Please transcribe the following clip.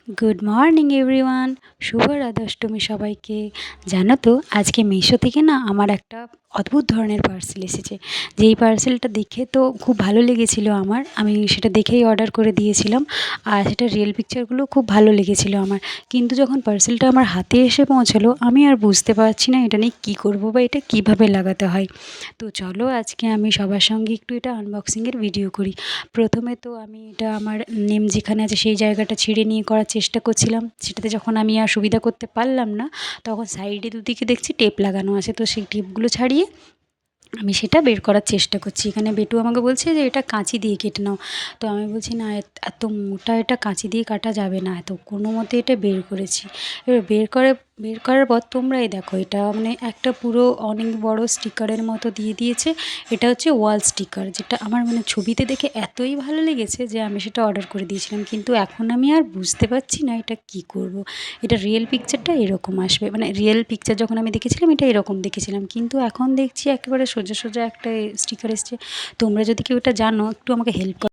Good morning everyone, শুভ রাধাষ্টমী সবাইকে। জানো তো আজকে মিশো থেকে না আমার একটা অদ্ভুত ধরনের পার্সেল এসেছে। যেই পার্সেলটা দেখে তো খুব ভালো লেগেছিলো আমার, আমি সেটা দেখেই অর্ডার করে দিয়েছিলাম। আর সেটা রিয়েল পিকচারগুলো খুব ভালো লেগেছিলো আমার। কিন্তু যখন পার্সেলটা আমার হাতে এসে পৌঁছালো আমি আর বুঝতে পারছি না এটা নিয়ে কী করবো বা এটা কীভাবে লাগাতে হয়। তো চলো আজকে আমি সবার সঙ্গে একটু এটা আনবক্সিংয়ের ভিডিও করি। প্রথমে তো আমি এটা আমার নেম যেখানে আছে সেই জায়গাটা ছিঁড়ে নিয়ে করার চেষ্টা করছিলাম। সেটাতে যখন আমি আর সুবিধা করতে পারলাম না, তখন সাইডে দুদিকে দেখছি টেপ লাগানো আছে, তো সেই টেপগুলো ছাড়িয়ে আমি সেটা বের করার চেষ্টা করছি। এখানে বেটু আমাকে বলছে যে এটা কাঁচি দিয়ে কেটে নাও। তো আমি বলছি না, এত মোটা এটা কাঁচি দিয়ে কাটা যাবে না, তো কোনো মতে এটা বের করেছি। এবার বের করার পর তোমরাই দেখো, এটা মানে একটা পুরো অনেক বড় স্টিকারের মতো দিয়ে দিয়েছে। এটা হচ্ছে ওয়াল স্টিকার, যেটা আমার মানে ছবিতে দেখে এতই ভালো লেগেছে যে আমি সেটা অর্ডার করে দিয়েছিলাম। কিন্তু এখন আমি আর বুঝতে পারছি না এটা কী করব। এটা রিয়েল পিকচারটা এরকম আসবে, মানে রিয়েল পিকচার যখন আমি দেখেছিলাম এটা এরকম দেখেছিলাম, কিন্তু এখন দেখছি একেবারে সোজা সোজা একটা স্টিকার এসছে। তোমরা যদি কেউ এটা জানো একটু আমাকে হেল্প